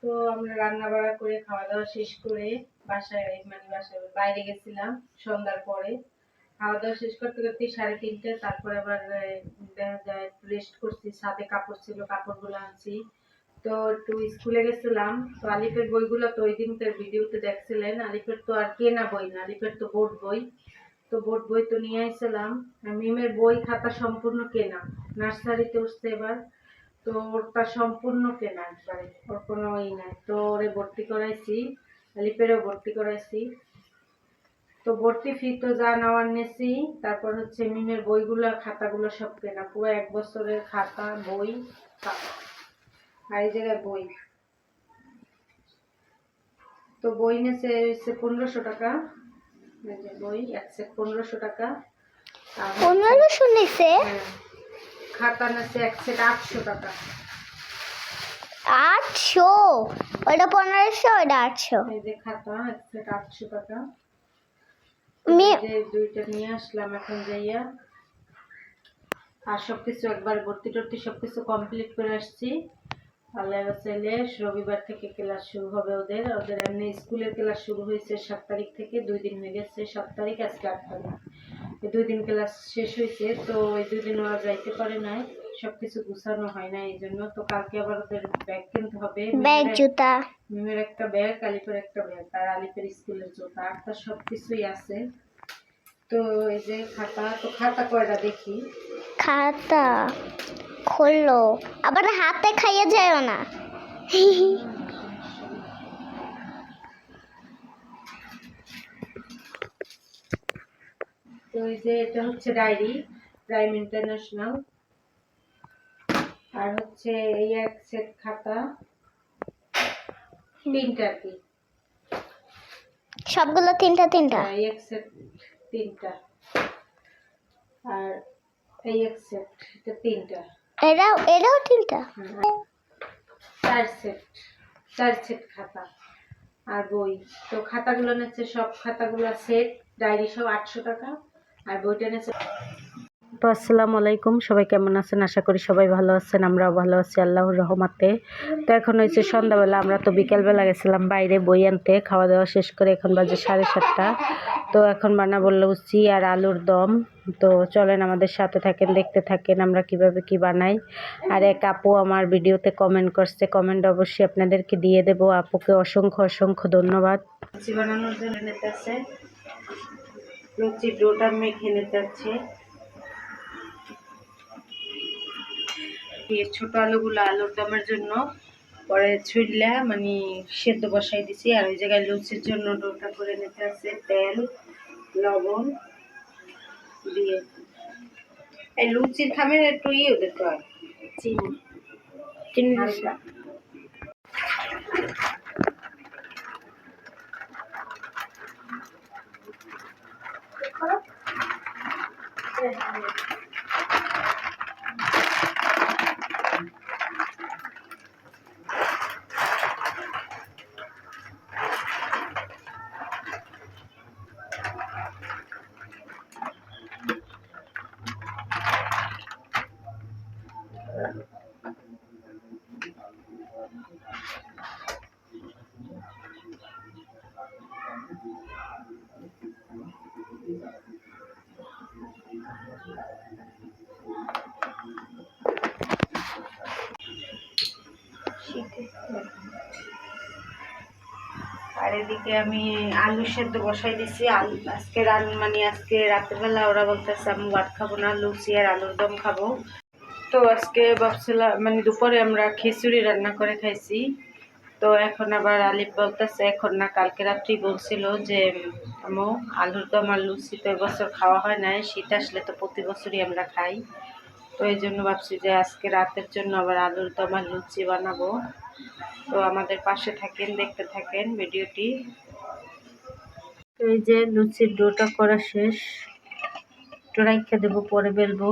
তো আমরা রান্না বাড়া করে খাওয়া দাওয়া শেষ করে বাসায় বাইরে গেছিলাম সন্ধ্যার পরে। খাওয়া দাওয়া শেষ করতে করতে 3:30, তারপরে আবার দেখা যায় রেস্ট করছি, ছাদে কাপড় ছিল কাপড়গুলো আনছি। তো একটু স্কুলে গেছিলাম। তো আলিফের বইগুলো তো ওই দিনকার ভিডিওতে দেখছিলেন, আলিফের তো আর কেনা বই না, আলিফের তো বোর্ড বই। তো বোর্ড বই তো নিয়ে আসছিলাম। মিমের বই খাতা সম্পূর্ণ কেনা, নার্সারিতে উঠছে এবার। তো ওরটা সম্পূর্ণ কেনা একবারে, ওর কোনো ই নাই। তো ওরে ভর্তি করাইছি, আলিফেরও ভর্তি করাইছি। তো ভর্তি ফি তো যা নেওয়ার নিয়েছি। তারপর হচ্ছে মিমের বইগুলো খাতাগুলো সব কেনা, পুরো 1 বছরের খাতা বই আর এই জায়গায় বই। তো বই নিয়েছে 1500 টাকা, বই এক সেট 1500 টাকা। 1500 নিছে? খাতা নিয়েছে এক সেট 800 টাকা। 800? ওটা 1500, ওটা 800। এই যে খাতা এক সেট 800 টাকা। আমি যে দুইটা নিয়ে আসলাম এখন যাইয়া। আর সবকিছু একবার ভর্তি টর্তি সবকিছু কমপ্লিট করে আসছি। আল্লাহ চাইলে রবিবার থেকে ক্লাস শুরু হবে ওদের। এমনি স্কুলের ক্লাস শুরু হয়েছে 7 তারিখ থেকে, 2 দিন হয়ে গেছে, 7 তারিখ আজকে 8 তারিখ। এই 2 দিন ক্লাস শেষ হয়েছে। তো এই 2 দিন ওরা যাইতে পারে নাই, সবকিছু গুছানো হয় না, এই জন্য। তো কালকে আবার ওদের ব্যাগ কিনতে হবে, ব্যাগ, জুতা। মিমের একটা ব্যাগ, আলিফের একটা ব্যাগ, আর আলিফের স্কুলের জুতা, আর তার সবকিছুই আছে। তো এই যে খাতা, তো খাতা কয়টা দেখি। খাতা খোলো, আবার হাতে খাইয়ে যায় না। তো এই যে এটা হচ্ছে ডায়েরি, প্রাইম ইন্টারন্যাশনাল। আর হচ্ছে এই এক সেট খাতা, 3টা আর কি, সবগুলো 3টা। এই এক সেট 3টা, আর এই এক সেট এটা 3টা, এটাও 3টা। 4 সেট খাতা আর বই। তো খাতাগুলো নিচ্ছে, সব খাতাগুলো সেট ডায়েরি সব 800 টাকা, আর বইটা নিচ্ছে। তো আসসালামু আলাইকুম, সবাই কেমন আছেন? আশা করি সবাই ভালো আছেন, আমরাও ভালো আছি আল্লাহর রহমতে। তো এখন হয়েছে সন্ধ্যাবেলা, আমরা তো বিকেলবেলা গেছিলাম বাইরে বই আনতে, খাওয়া দাওয়া শেষ করে এখন বাজে 7:30। তো এখন বানাবো লুচি আর আলুর দম। তো চলেন আমাদের সাথে থাকেন, দেখতে থাকেন আমরা কিভাবে কি বানাই। আর এক আপু আমার ভিডিওতে কমেন্ট করছে, কমেন্ট অবশ্যই আপনাদেরকে দিয়ে দেবো। আপুকে অসংখ্য অসংখ্য ধন্যবাদ। লুচি বানানোর জন্য নিতে আছে, লুচির ডোটা মেখে নিতে আছে। ছোট আলুগুলো আলুর দমের জন্য পরে ছুইলা মানে সেদ্ধ বসাই দিছি। আর ওই জায়গায় লুচির জন্য ডোটা করে নিতে আছে, তেল লবণ দিয়ে। এই লুচির খামের একটু দিতে হয়, চিনি চিনি হালকা। আর এদিকে আমি আলু সেদ্ধ বসাই দিছি। আলু আজকে আজকে রাত্রেবেলা ওরা বলতেছে আমি ভাত খাবো না, লুচি আর আলুর দম খাবো। তো আজকে ভাবছিলাম দুপুরে আমরা খিচুড়ি রান্না করে খাইছি। তো এখন আবার আলিফ বলতেছে এখন না, কালকে রাত্রি বলছিল যে আমু আলুর দম আর লুচি তো এবছর খাওয়া হয় না, শীত আসলে তো প্রতি বছরই আমরা খাই। তো এই জন্য ভাবছি যে আজকে রাতের জন্য আবার আলুর দম আর লুচি বানাবো। তো আমাদের পাশে থাকেন, দেখতে থাকেন ভিডিওটি। এই যে লুচির ডোটা করা শেষ, একটু রাইখা দেবো, পরে বেলবো।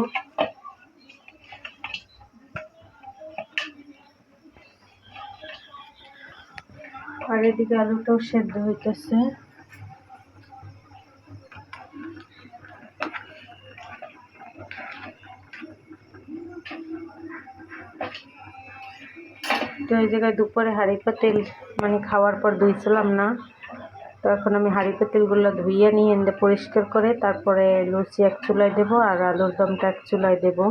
আর এদিকে আলুটাও সেদ্ধ হইতেছে। তো এই জায়গায় দুপুরে হাঁড়ি পাতিল মানে খাওয়ার পর ধুইছিলাম না, তো এখন আমি হাঁড়ি পাতিলগুলো ধুইয়ে নিয়ে এনে পরিষ্কার করে তারপরে লুচি এক চুলায় দেবো আর আলুর দমটা এক চুলায় দেবো,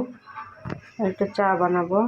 একটু চা বানাবো।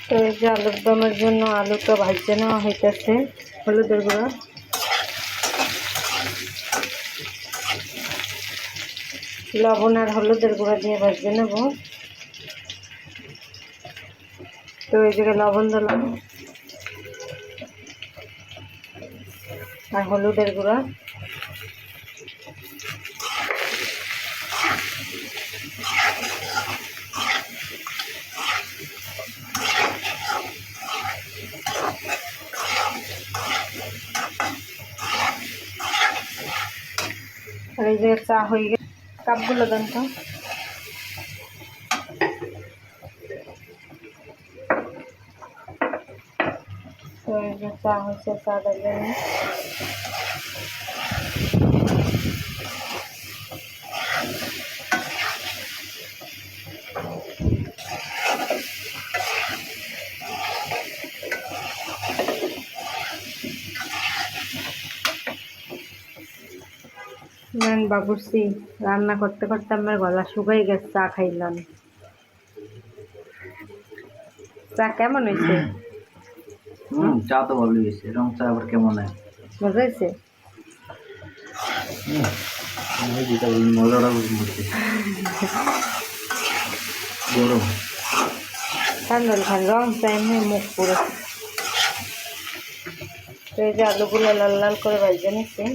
তো এই যে আলুর দমের জন্য আলুটা ভাজতে নেওয়া হইতেছে, হলুদের গুঁড়া, লবণ আর হলুদের গুঁড়া দিয়ে ভাজতে নেব। তো এই জায়গায় লবণ দিলাম আর হলুদের গুঁড়া, আর এই জায়গায় চা হয়ে গেছে, কাপগুলো দেন তো। তো এই যে চা হয়েছে, চা দেবেন। বাবুর্চি রান্না করতে করতে আমার গলা শুকাই গেছে, চা খাইলাম। চা কেমন হয়েছে? চা তো ভালোই হয়েছে, এরকম চা আবার কেমন হয়? মজা হয়েছে। মজাটা বুঝতে গরম ঠান্ডা খান, রং চা এমনি মুখ পুরো। তো এই যে আলুগুলো লাল লাল করে ভাজে নিচ্ছে,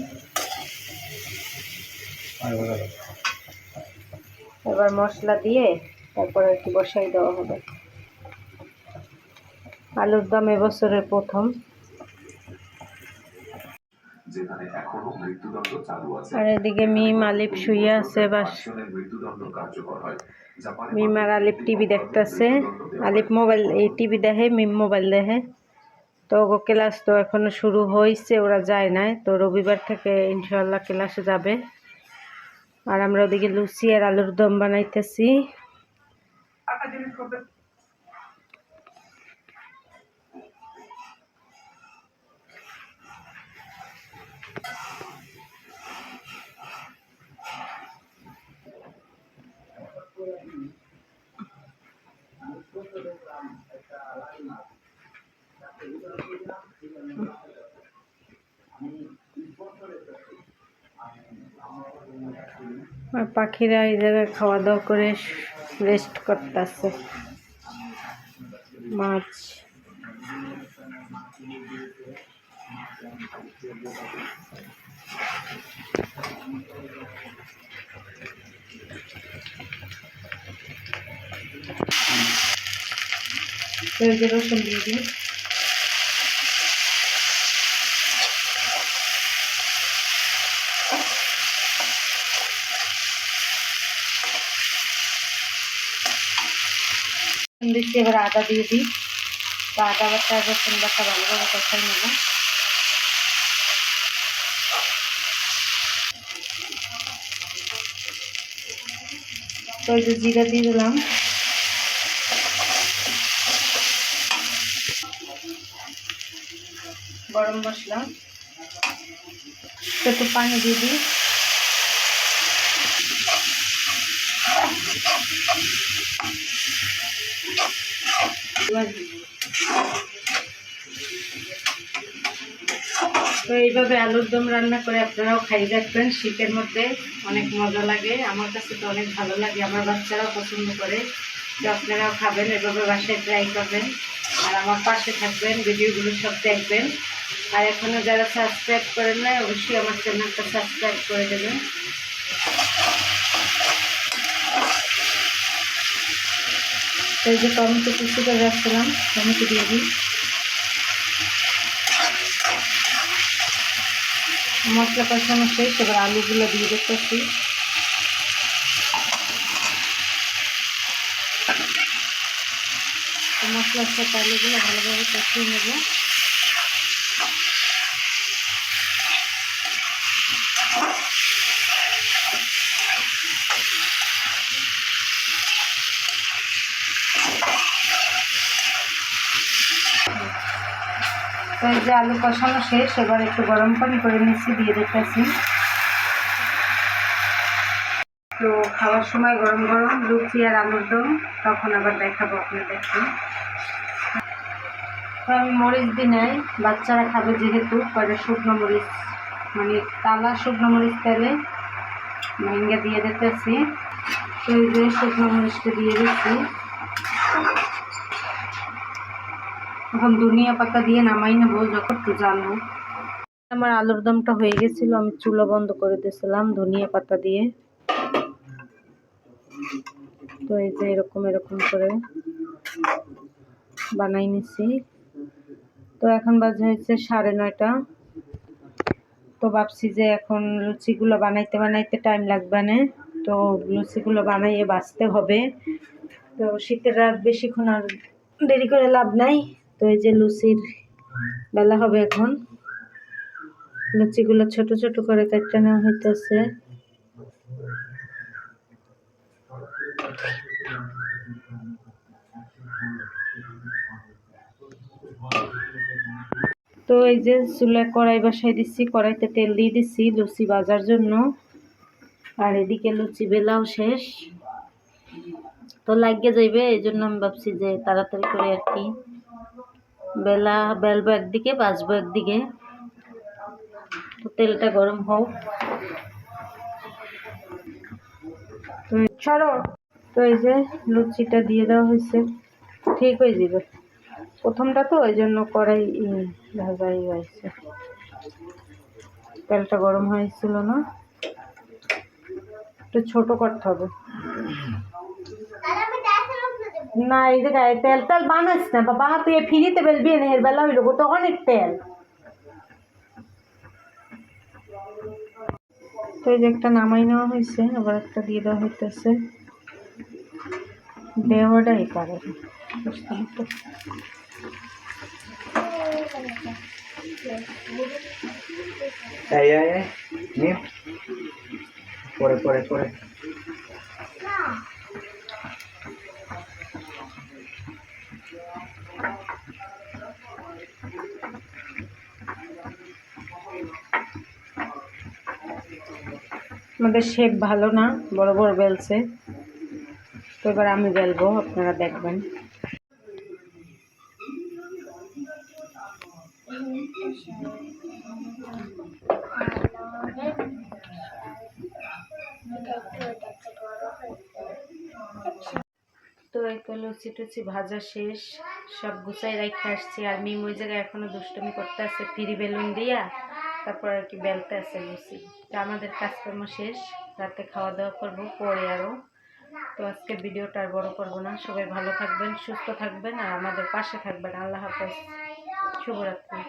এবার মশলা দিয়ে তারপরে একটু বসাই দেওয়া হবে। আলুর দম এবছরের প্রথম। আর এদিকে মিম আলিফ শুয়ে আছে, বাস মিম আর আলিফ টিভি দেখতেছে। আলিফ মোবাইল এই টিভি দেখে, মিম মোবাইল দেখে। তো ও ক্লাস তো এখনো শুরু হয়েছে, ওরা যায় নাই, তো রবিবার থেকে ইনশাল্লাহ ক্লাসে যাবে। আর আমরা ওদিকে লুচি আর আলুর দম বানাইতেছি। আর পাখিরা এই জায়গায় খাওয়া দাওয়া করে রেস্ট করতেছে। মাছ রসুন দিয়ে দিই। দিচ্ছি, এবার আদা দিয়ে দিই। তো আদা বাটা রসুন বাটা ভালোভাবে কষাই নেব। তো এই যে জিরা দিয়ে দিলাম, গরম মশলা, একটু পানি দিয়ে দিই। তো এইভাবে আলুর দম রান্না করে আপনারাও খাই দেখবেন, শীতের মধ্যে অনেক মজা লাগে। আমার কাছে তো অনেক ভালো লাগে, আমার বাচ্চারাও পছন্দ করে। তো আপনারাও খাবেন, এভাবে বাসায় ট্রাই করবেন আর আমার পাশে থাকবেন, ভিডিওগুলো সব দেখবেন। আর এখনও যারা সাবস্ক্রাইব করেন না অবশ্যই আমার চ্যানেলটা সাবস্ক্রাইব করে দেবেন। এই যে টমেটো কুচি করে রাখছিলাম, টমেটো দিয়ে দিই। মশলা কষানো শেষ, এবার আলুগুলো দিয়ে দেখতেছি। মশলার সাথে আলুগুলো ভালোভাবে কষিয়ে নেব। তো এই যে আলু কষানো শেষ, এবার একটু গরম পানি করে নিচ্ছি, দিয়ে দেখতেছি। তো খাওয়ার সময় গরম গরম লুচি আর আলুর দম, তখন আবার দেখাবো আপনাদেরকে। তো আমি মরিচ দিই নাই, বাচ্চারা খাবে যেহেতু, পরে শুকনো মরিচ মানে কালা শুকনো মরিচ তেলে ভেঙে দিয়ে দিতেছি। তো এই যে শুকনো মরিচটা দিয়ে দিচ্ছি। এখন ধনিয়া পাতা দিয়ে নামাই নেবো যখন একটু জানবো। আমার আলুর দমটা হয়ে গেছিল, আমি চুলা বন্ধ করে দিয়েছিলাম ধনিয়া পাতা দিয়ে। তো এই যে এরকম এরকম করে বানাই নিছি। তো এখন বাজে হয়েছে 9:30। তো ভাবছি যে এখন লুচিগুলো বানাইতে বানাইতে টাইম লাগবে না, তো লুচিগুলো বানাইয়ে বাঁচতে হবে। তো শীতের রাত বেশিক্ষণ আর দেরি করে লাভ নাই। তো এই যে লুচির বেলা হবে এখন, লুচিগুলো ছোট ছোট করে কেটে নেওয়া হইতেছে। তো এই যে চুলায় কড়াই বসাই দিচ্ছি, কড়াইতে তেল দিয়ে দিচ্ছি লুচি ভাজার জন্য। আর এদিকে লুচি বেলাও শেষ, তো লাগিয়ে যাইবে, এই জন্য আমি ভাবছি যে তাড়াতাড়ি করে আর কি বেলবো একদিকে, ভাজবো একদিকে। তো তেলটা গরম হোক। তো ছাড়ো। তো এই যে লুচিটা দিয়ে দেওয়া হয়েছে, ঠিক হয়ে যাবে। প্রথমটা তো ওই জন্য কড়াই ভাজাই হয়েছে, তেলটা গরম হয়েছিল না, একটু ছোট করতে হবে না। এই যে গায়ে তেল তেল বানাস না বাবা, তুই ফ্রিতে বেলবি না, এর বেলা হইল তো অনেক তেল। তো এই যে একটা নামাই নেওয়া হয়েছে, আবার একটা দিয়ে দেওয়া হইতেছে। দেওয়াটাই পারে পরে পরে পরে আমাদের শেপ ভালো না, বড় বড় বেলছে। তো এবার আমি বেলবো, আপনারা দেখবেন। তো এই তো লুচি টুচি ভাজা শেষ, সব গুছাই রেখে আসছি। আর মিম ওই জায়গায় এখনো দুষ্টুমি করতে আছে ফ্রি বেলুন দিয়া, তারপর আর কি বেলতে আছে লুচি। তো আমাদের কাজকর্ম শেষ, রাতে খাওয়া দাওয়া করবো পরে আরও। তো আজকে ভিডিওটা আর বড় করবো না, সবাই ভালো থাকবেন, সুস্থ থাকবেন আর আমাদের পাশে থাকবেন। আল্লাহ হাফেজ, শুভরাত্রি।